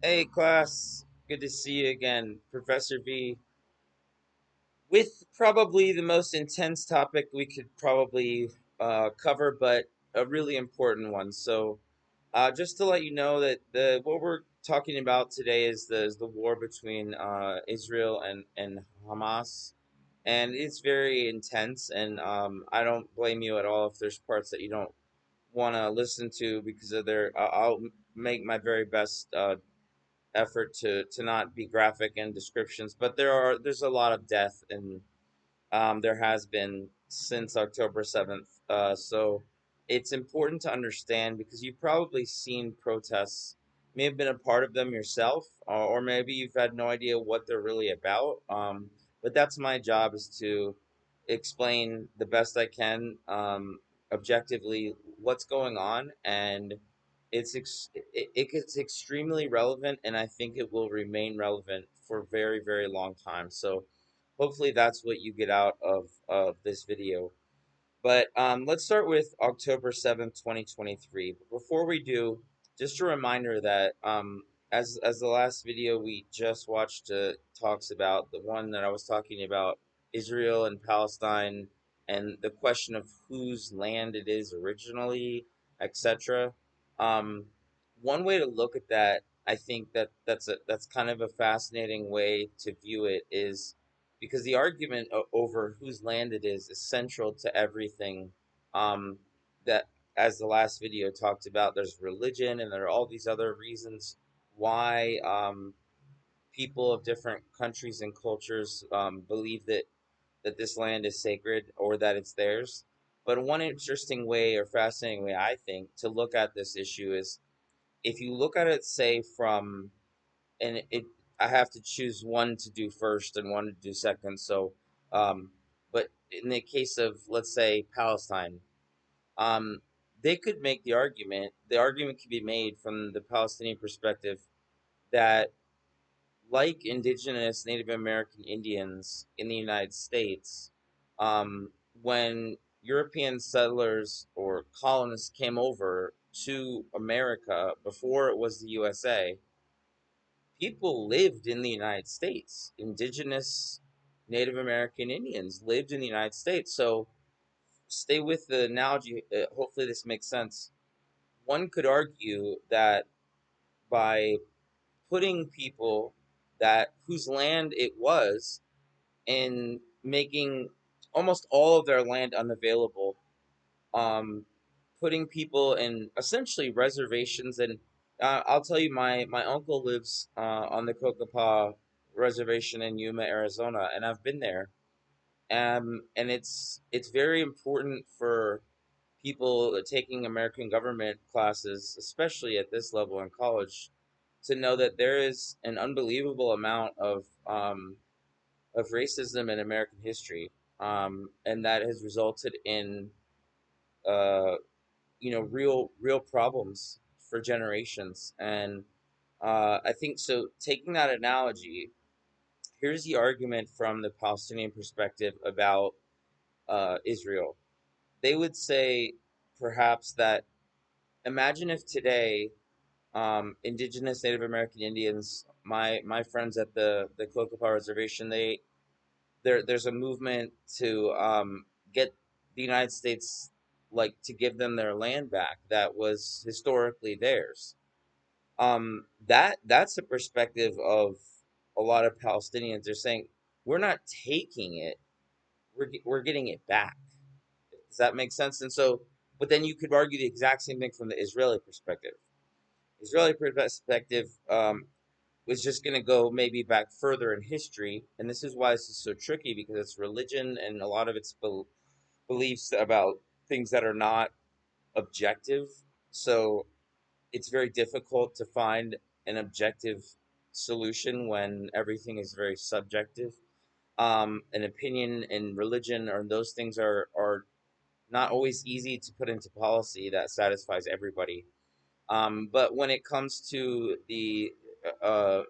Hey, class. Good to see you again, Professor V. With probably the most intense topic we could probably cover, but a really important one. So, just to let you know that the what we're talking about today is the war between Israel and Hamas, and it's very intense. And I don't blame you at all if there's parts that you don't want to listen to because of their. I'll make my very best effort to not be graphic in descriptions, but there's a lot of death and there has been since October 7th. So it's important to understand because you've probably seen protests, may have been a part of them yourself, or maybe you've had no idea what they're really about. But that's my job is to explain the best I can, objectively what's going on, and it gets extremely relevant, and I think it will remain relevant for a very, very long time. So hopefully that's what you get out of this video. But let's start with October 7th, 2023. But before we do, just a reminder that as the last video we just watched talks about, the one that I was talking about, Israel and Palestine, and the question of whose land it is originally, etc. Um, One way to look at that, I think that's kind of a fascinating way to view it, is because the argument over whose land it is central to everything. Um, that, as the last video talked about, there's religion and there are all these other reasons why people of different countries and cultures believe that this land is sacred or that it's theirs. But one interesting way or fascinating way, I think, to look at this issue is if you look at it, say, from, and it I have to choose one to do first and one to do second. So, um, but in the case of, let's say, Palestine, um, they could make the argument. The argument could be made from the Palestinian perspective that, like indigenous Native American Indians in the United States, when European settlers or colonists came over to America before it was the USA, people lived in the United States. Indigenous Native American Indians lived in the United States. So stay with the analogy. Hopefully, this makes sense. One could argue that by putting people that whose land it was and making almost all of their land unavailable, um, putting people in essentially reservations. And I'll tell you, my uncle lives on the Kokopah Reservation in Yuma, Arizona, and I've been there. And it's very important for people taking American government classes, especially at this level in college, to know that there is an unbelievable amount of racism in American history, and that has resulted in uh, real problems for generations. And I think so. Taking that analogy, here's the argument from the Palestinian perspective about Israel. They would say perhaps that, imagine if today indigenous Native American Indians, my friends at the Kokopah Reservation, there's a movement to get the United States, like, to give them their land back that was historically theirs. That's the perspective of a lot of Palestinians. They're saying we're not taking it, we're getting it back. Does that make sense? And so, but then you could argue the exact same thing from the Israeli perspective. Israeli perspective was just going to go maybe back further in history, and this is why this is so tricky, because it's religion and a lot of its beliefs about things that are not objective. So it's very difficult to find an objective solution when everything is very subjective. An opinion and religion, or those things, are not always easy to put into policy that satisfies everybody. But when it comes to the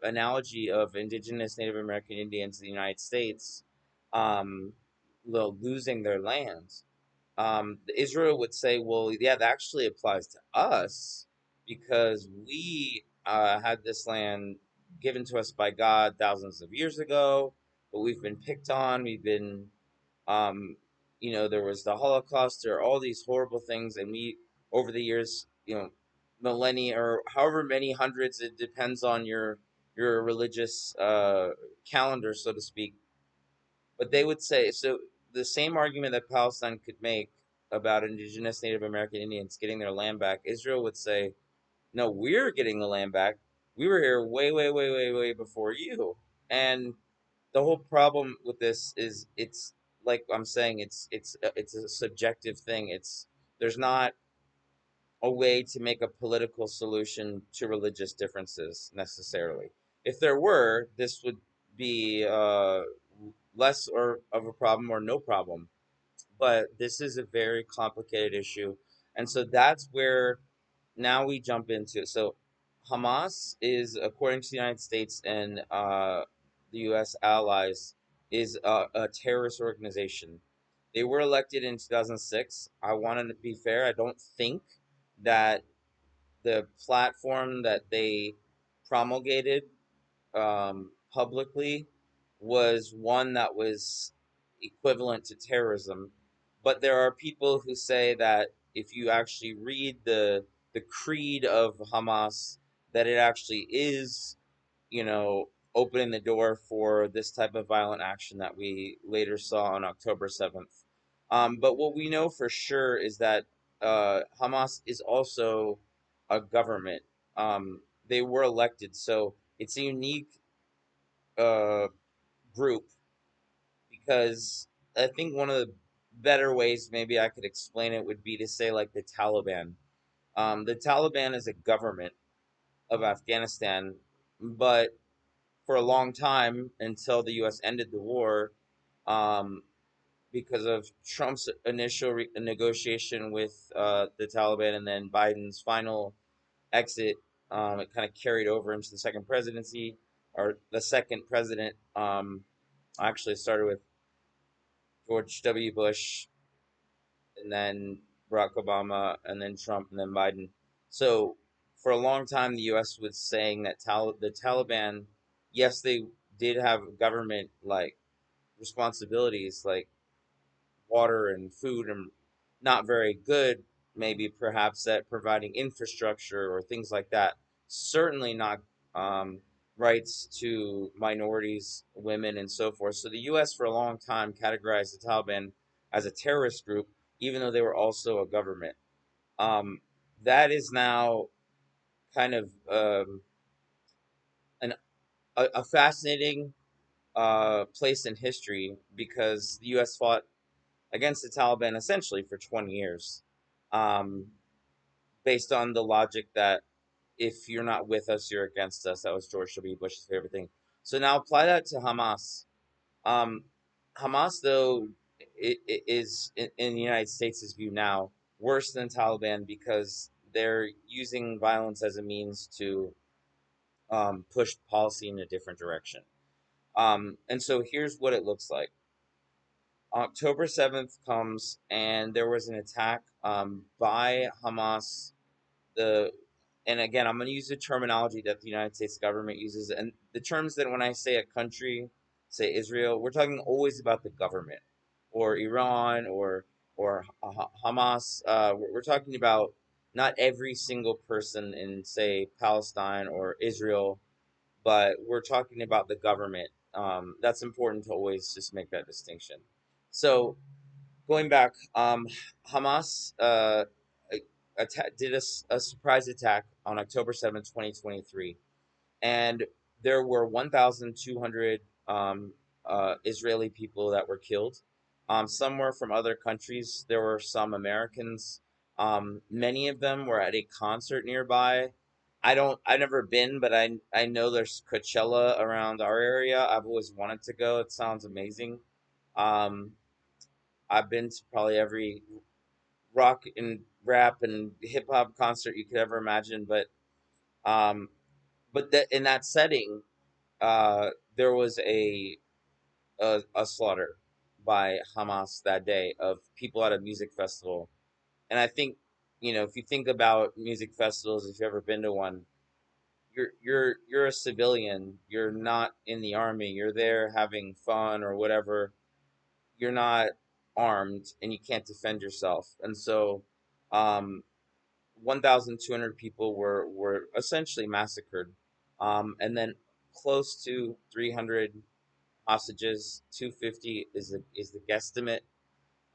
analogy of indigenous Native American Indians in the United States, um, losing their lands, Israel would say, well, yeah, that actually applies to us because we had this land given to us by God thousands of years ago, but we've been picked on. We've been, um, there was the Holocaust. There are all these horrible things, and we, over the years, millennia or however many hundreds, it depends on your religious calendar, so to speak. But they would say so. The same argument that Palestine could make about indigenous Native American Indians getting their land back, Israel would say, no, we're getting the land back. We were here way, way, way, way, way before you. And the whole problem with this is it's like I'm saying, it's a subjective thing. There's not a way to make a political solution to religious differences necessarily. If there were, this would be less or of a problem or no problem. But this is a very complicated issue, and so that's where now we jump into it. So Hamas is, according to the United States and the U.S. allies, is a terrorist organization. They were elected in 2006. I want to be fair. I don't think that the platform that they promulgated publicly was one that was equivalent to terrorism. But there are people who say that if you actually read the creed of Hamas, that it actually is, opening the door for this type of violent action that we later saw on October 7th. But what we know for sure is that Hamas is also a government. They were elected, so it's a unique uh, group because I think one of the better ways maybe I could explain it would be to say like the Taliban. The Taliban is a government of Afghanistan, but for a long time until the U.S. ended the war, um, because of Trump's initial negotiation with the Taliban and then Biden's final exit, it kind of carried over into the second presidency or the second president. Actually started with George W. Bush and then Barack Obama and then Trump and then Biden. So for a long time, the U.S. was saying that the Taliban, yes, they did have government like responsibilities, like water and food, and not very good, maybe perhaps at providing infrastructure or things like that. Certainly not um, rights to minorities, women, and so forth. So the U.S. for a long time categorized the Taliban as a terrorist group, even though they were also a government. Um, that is now kind of an, a fascinating place in history because the U.S. fought against the Taliban essentially for 20 years, um, based on the logic that if you're not with us, you're against us. That was George W. Bush's favorite thing. So now apply that to Hamas. Um, Hamas, though, is in the United States' view now worse than Taliban because they're using violence as a means to push policy in a different direction. And so here's what it looks like. October 7th comes, and there was an attack by Hamas. The and again, I'm going to use the terminology that the United States government uses, and the terms that when I say a country, say Israel, we're talking always about the government, or Iran, or Hamas. We're talking about not every single person in say Palestine or Israel, but we're talking about the government. That's important to always just make that distinction. So going back, Hamas did a surprise attack on October 7th, 2023, and there were 1,200 Israeli people that were killed. Some were from other countries. There were some Americans. Many of them were at a concert nearby. I've never been, but I know there's Coachella around our area. I've always wanted to go. It sounds amazing. Um, I've been to probably every rock and rap and hip hop concert you could ever imagine, um, but that in that setting, there was a slaughter by Hamas that day of people at a music festival, and I think if you think about music festivals, if you've ever been to one, you're a civilian. You're not in the army. You're there having fun or whatever. You're not armed and you can't defend yourself. And so, um, 1,200 people were essentially massacred, and then close to 300 hostages. 250 is the guesstimate,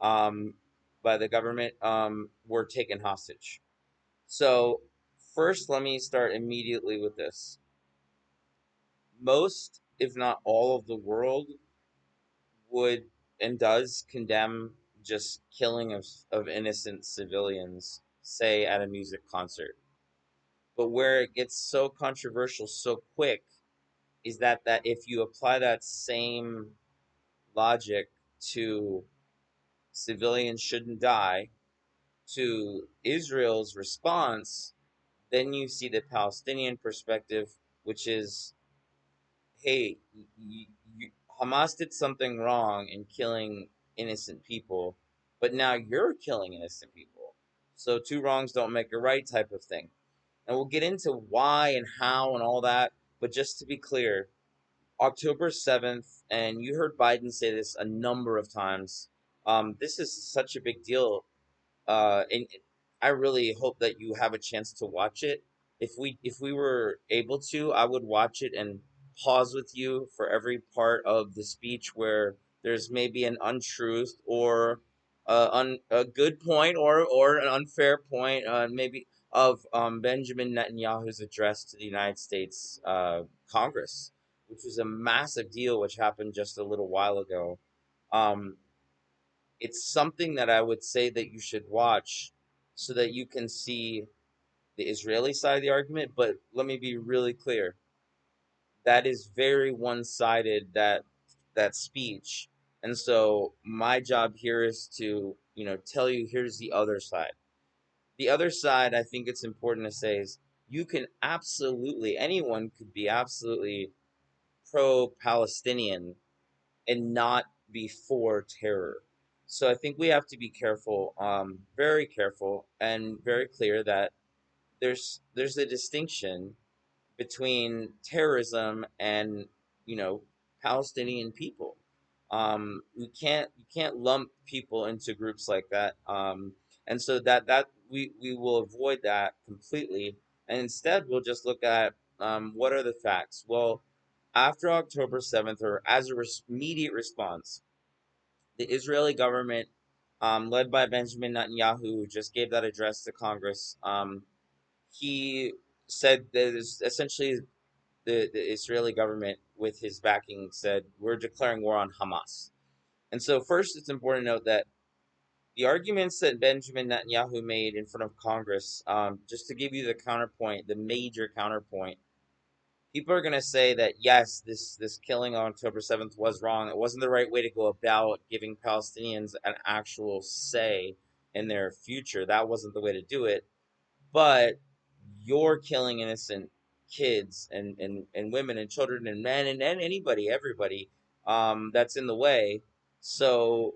um, by the government, were taken hostage. So first, let me start immediately with this. Most, if not all, of the world would and does condemn just killing of innocent civilians, say at a music concert. But where it gets so controversial so quick is that if you apply that same logic to civilians shouldn't die, to Israel's response, then you see the Palestinian perspective, which is, hey, Hamas did something wrong in killing innocent people, but now you're killing innocent people. So two wrongs don't make a right type of thing. And we'll get into why and how and all that. But just to be clear, October 7th, and you heard Biden say this a number of times, this is such a big deal, and I really hope that you have a chance to watch it. If we were able to, I would watch it and pause with you for every part of the speech where there's maybe an untruth or a good point or an unfair point, maybe of Benjamin Netanyahu's address to the United States Congress, which was a massive deal, which happened just a little while ago. Um, it's something that I would say that you should watch so that you can see the Israeli side of the argument. But let me be really clear. That is very one-sided, that speech. And so my job here is to, tell you here's the other side. The other side, I think it's important to say, is you can absolutely, anyone could be absolutely pro-Palestinian and not be for terror. So I think we have to be careful, very careful, and very clear that there's a distinction between terrorism and you know Palestinian people. You can't lump people into groups like that, and so that we will avoid that completely, and instead we'll just look at what are the facts. Well, after October 7th, or as a immediate response, the Israeli government, led by Benjamin Netanyahu, who just gave that address to Congress, he said that essentially the Israeli government, with his backing, said, we're declaring war on Hamas. And so, first, it's important to note that the arguments that Benjamin Netanyahu made in front of Congress, just to give you the counterpoint, the major counterpoint, people are going to say that yes, this killing on October 7th was wrong. It wasn't the right way to go about giving Palestinians an actual say in their future. That wasn't the way to do it. But you're killing innocent kids and women and children and men and anybody, everybody, that's in the way. So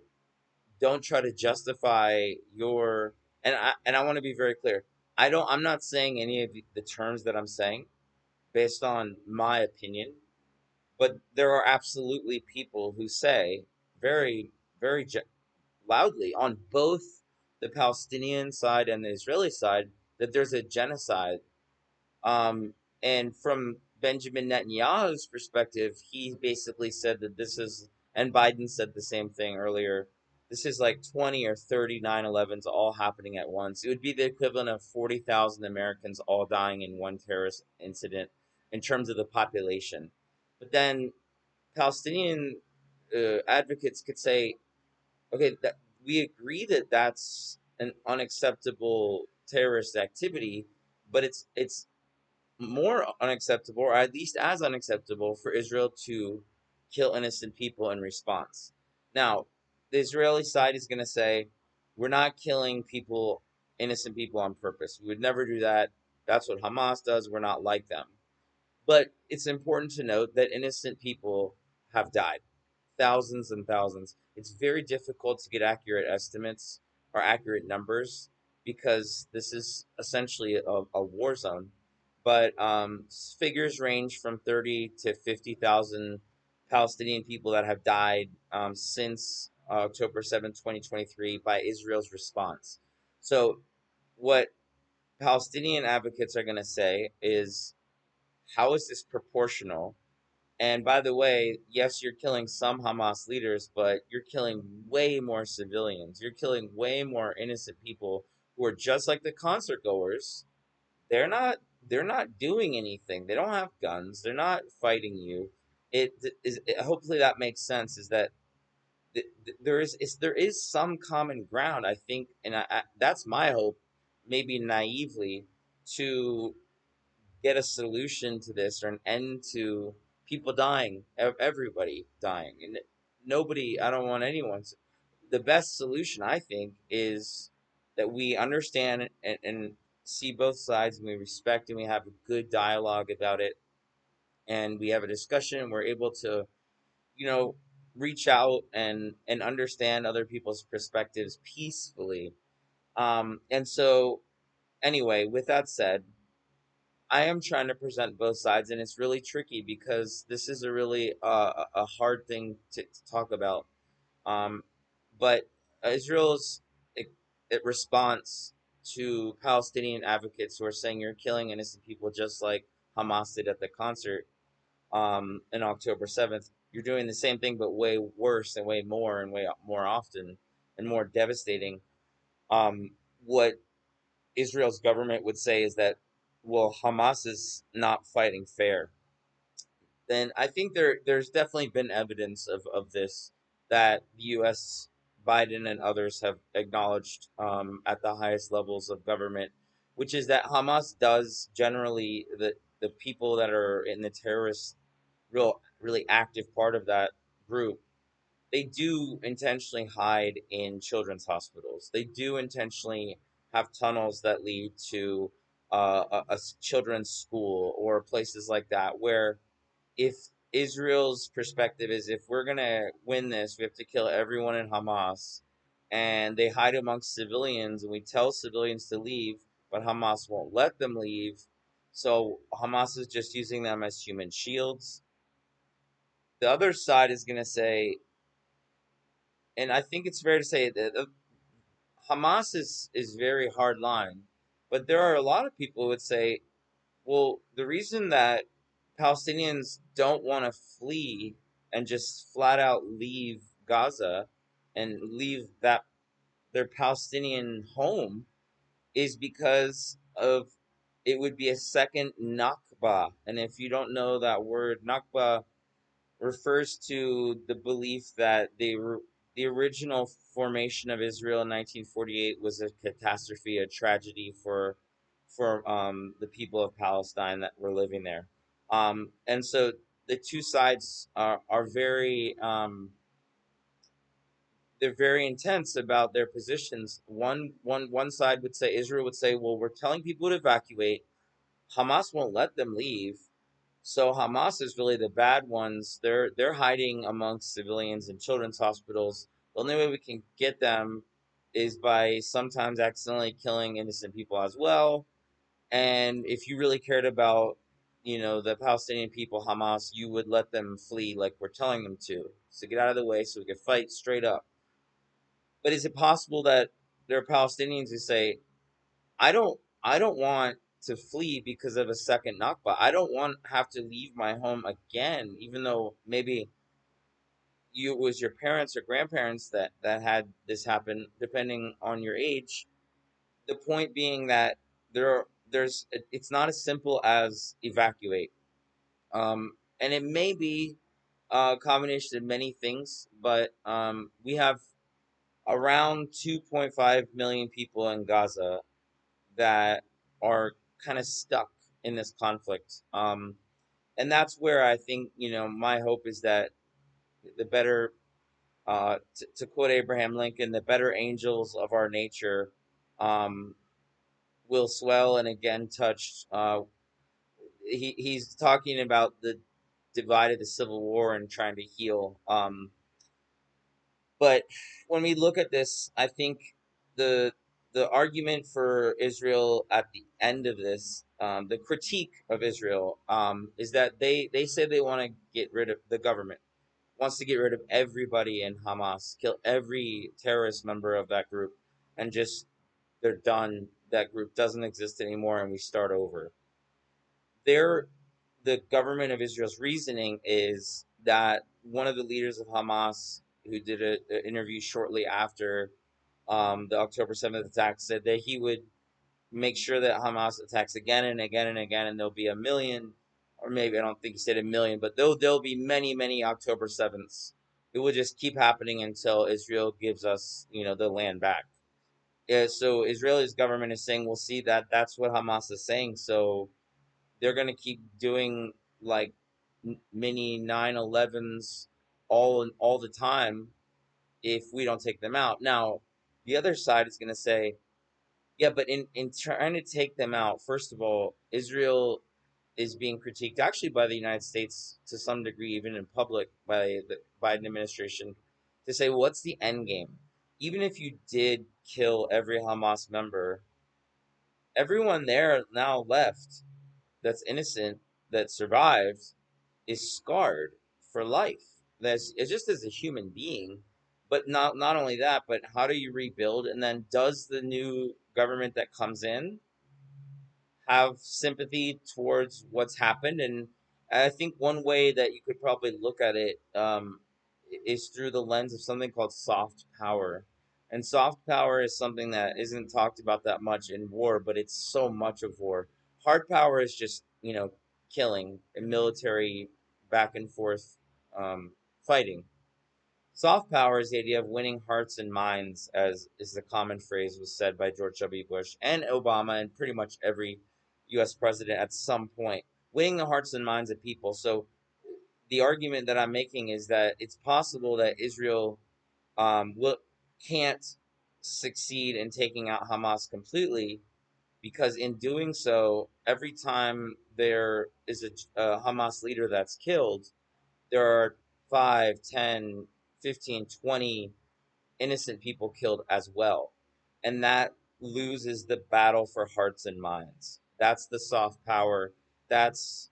don't try to justify your, and I want to be very clear. I'm not saying any of the terms that I'm saying based on my opinion, but there are absolutely people who say very, very loudly on both the Palestinian side and the Israeli side that there's a genocide. Um, and from Benjamin Netanyahu's perspective, he basically said that this is, and Biden said the same thing earlier. This is like 20 or 30 9/11s all happening at once. It would be the equivalent of 40,000 Americans all dying in one terrorist incident in terms of the population. But then Palestinian advocates could say, okay, that we agree that that's an unacceptable terrorist activity, but it's more unacceptable, or at least as unacceptable, for Israel to kill innocent people in response. Now, the Israeli side is going to say, we're not killing people, innocent people, on purpose. We would never do that. That's what Hamas does. We're not like them. But it's important to note that innocent people have died, thousands and thousands. It's very difficult to get accurate estimates or accurate numbers because this is essentially a war zone. but figures range from 30 to 50,000 Palestinian people that have died since October 7th, 2023, by Israel's response. So, what Palestinian advocates are going to say is, how is this proportional? And by the way, yes, you're killing some Hamas leaders, but you're killing way more civilians. You're killing way more innocent people who are just like the concert goers. They're not they're not doing anything. They don't have guns. They're not fighting you. Hopefully that makes sense, is that there is some common ground, I think, and that's my hope, maybe naively, to get a solution to this, or an end to people dying, everybody dying, and nobody. I don't want anyone's. The best solution, I think, is that we understand and see both sides, and we respect, and we have a good dialogue about it, and we have a discussion, and we're able to, you know, reach out and understand other people's perspectives peacefully. And so, anyway, with that said, I am trying to present both sides, and it's really tricky because this is a really a hard thing to talk about. Um, but Israel's it, response to Palestinian advocates who are saying you're killing innocent people just like Hamas did at the concert in October 7th, you're doing the same thing but way worse and way more and way more often and more devastating. What Israel's government would say is that, well, Hamas is not fighting fair. Then I think there's definitely been evidence of this, that the U.S., Biden, and others have acknowledged at the highest levels of government, which is that Hamas does generally, the people that are in the terrorist, really active part of that group, they do intentionally hide in children's hospitals. They do intentionally have tunnels that lead to a children's school or places like that, where, if Israel's perspective is, if we're gonna win this, we have to kill everyone in Hamas, and they hide amongst civilians, and we tell civilians to leave, but Hamas won't let them leave. So Hamas is just using them as human shields. The other side is gonna say, and I think it's fair to say that Hamas is very hard line, but there are a lot of people who would say, well, the reason that Palestinians don't want to flee and just flat out leave Gaza and leave that their Palestinian home is because of, it would be a second Nakba. And if you don't know that word, Nakba refers to the belief that the original formation of Israel in 1948 was a catastrophe, a tragedy for the people of Palestine that were living there. And so the two sides are very they're very intense about their positions. One side would say, Israel would say, well, we're telling people to evacuate. Hamas won't let them leave. So Hamas is really the bad ones. They're hiding amongst civilians in children's hospitals. The only way we can get them is by sometimes accidentally killing innocent people as well. And if you really cared about, the Palestinian people, Hamas, you would let them flee like we're telling them to. So get out of the way so we can fight straight up. But is it possible that there are Palestinians who say, I don't want to flee because of a second Nakba. I don't want to have to leave my home again, even though maybe it was your parents or grandparents that had this happen, depending on your age. The point being that it's not as simple as evacuate. And it may be a combination of many things, but we have around 2.5 million people in Gaza that are kind of stuck in this conflict. And that's where I think, my hope is that the better, to quote Abraham Lincoln, the better angels of our nature um, will swell and again touch. He's talking about the divide of the Civil War and trying to heal. But when we look at this, I think the the argument for Israel at the end of this, the critique of Israel is that they say they want to get rid of the government wants to get rid of everybody in Hamas, kill every terrorist member of that group, and just they're done. That group doesn't exist anymore, and we start over. Their the government of Israel's reasoning is that one of the leaders of Hamas, who did an interview shortly after the October 7th attack, said that he would make sure that Hamas attacks again and again and again, and there'll be a million, or maybe I don't think he said a million, but there'll be many, many October 7ths. It will just keep happening until Israel gives us, the land back. Yeah, so Israel's government is saying, we'll see that that's what Hamas is saying. So they're going to keep doing like mini 9/11s all the time if we don't take them out. Now, the other side is going to say, yeah, but in trying to take them out, first of all, Israel is being critiqued actually by the United States to some degree, even in public by the Biden administration, to say, well, what's the end game? Even if you did kill every Hamas member, everyone there now left that's innocent that survived is scarred for life. That's it's just as a human being, but not only that, but how do you rebuild? And then does the new government that comes in have sympathy towards what's happened? And I think one way that you could probably look at it is through the lens of something called soft power. And soft power is something that isn't talked about that much in war, but it's so much of war. Hard power is just, killing and military back and forth fighting. Soft power is the idea of winning hearts and minds, as is the common phrase was said by George W. Bush and Obama and pretty much every U.S. president at some point. Winning the hearts and minds of people. So the argument that I'm making is that it's possible that Israel will can't succeed in taking out Hamas completely because in doing so, every time there is a Hamas leader that's killed, there are 5, 10, 15, 20 innocent people killed as well. And that loses the battle for hearts and minds. That's the soft power. That's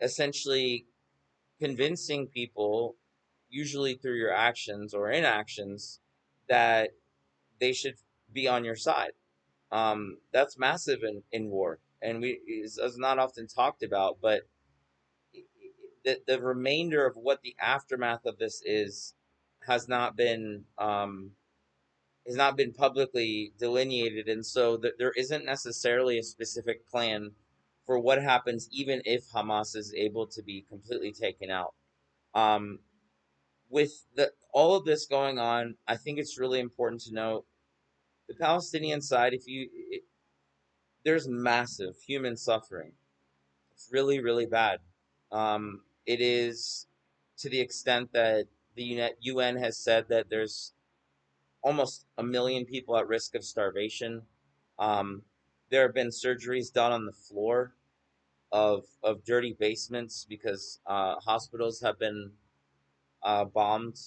essentially convincing people, usually through your actions or inactions, that they should be on your side. That's massive in war. And is not often talked about, but the remainder of what the aftermath of this is has not been publicly delineated, and so there isn't necessarily a specific plan for what happens even if Hamas is able to be completely taken out. Um, with all of this going on, I think it's really important to note the Palestinian side. There's massive human suffering. It's really, really bad. It is to the extent that the UN has said that there's almost a million people at risk of starvation. Um, there have been surgeries done on the floor of dirty basements because hospitals have been bombed.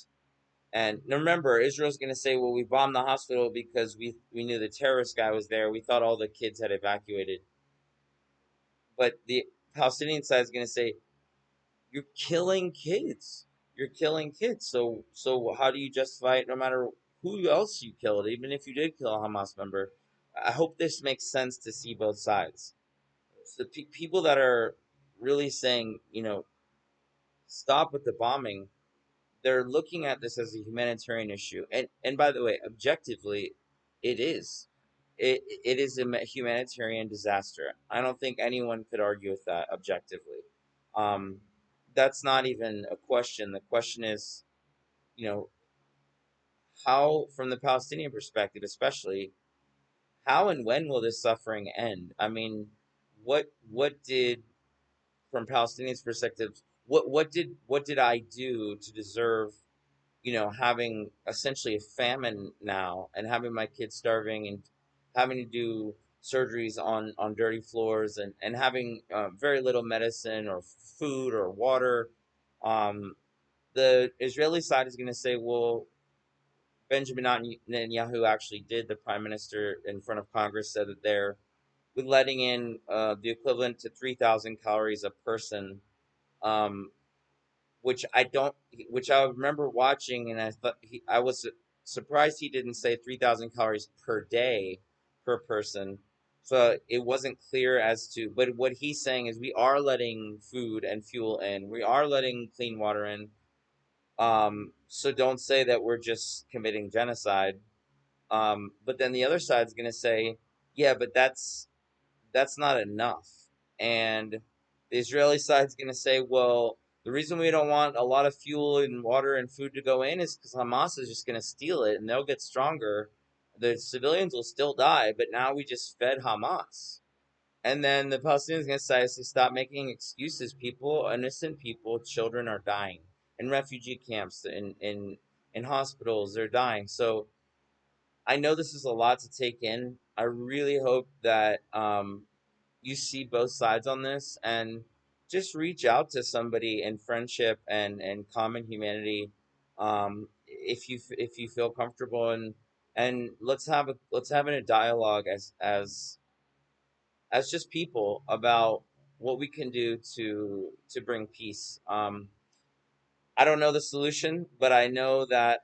And remember, Israel's going to say, "Well, we bombed the hospital because we knew the terrorist guy was there. We thought all the kids had evacuated." But the Palestinian side is going to say, "You're killing kids. You're killing kids. So how do you justify it? No matter who else you killed, even if you did kill a Hamas member." I hope this makes sense to see both sides. So the people that are really saying, stop with the bombing, they're looking at this as a humanitarian issue. And by the way, objectively, it is. It is a humanitarian disaster. I don't think anyone could argue with that objectively. Um, that's not even a question. The question is, you know, how, from the Palestinian perspective, especially, how and when will this suffering end? I mean, what did, from Palestinians' perspective, what did I do to deserve, having essentially a famine now and having my kids starving and having to do surgeries on dirty floors and having very little medicine or food or water. Um, the Israeli side is going to say, well, Benjamin Netanyahu actually did. The prime minister in front of Congress said that they're with letting in the equivalent to 3,000 calories a person, um, which I don't, which I remember watching, and I was surprised he didn't say 3,000 calories per day per person. So it wasn't clear as to, but what he's saying is we are letting food and fuel in, we are letting clean water in. So don't say that we're just committing genocide. But then the other side's going to say, yeah, but that's not enough. And the Israeli side's going to say, well, the reason we don't want a lot of fuel and water and food to go in is because Hamas is just going to steal it and they'll get stronger. The civilians will still die, but now we just fed Hamas. And then the Palestinians going to say, stop making excuses. People, innocent people, children are dying in refugee camps, in hospitals, they're dying. So I know this is a lot to take in. I really hope that you see both sides on this and just reach out to somebody in friendship and common humanity, if you feel comfortable, and let's have a dialogue as just people about what we can do to bring peace. I don't know the solution, but I know that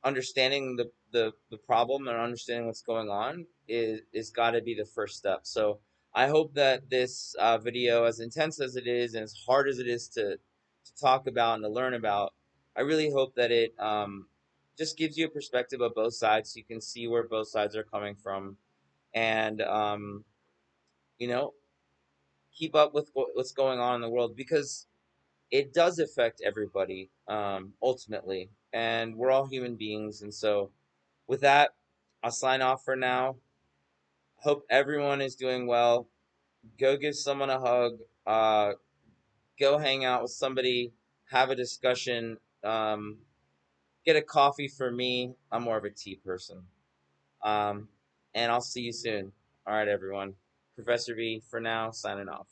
understanding the problem and understanding what's going on is got to be the first step. So I hope that this video, as intense as it is and as hard as it is to talk about and to learn about, I really hope that it just gives you a perspective of both sides, so you can see where both sides are coming from, and you know, keep up with what's going on in the world, because it does affect everybody, ultimately, and we're all human beings. And so with that, I'll sign off for now. Hope everyone is doing well. Go give someone a hug. Go hang out with somebody, have a discussion. Get a coffee. For me, I'm more of a tea person. um, and I'll see you soon. All right, everyone. Professor V for now, signing off.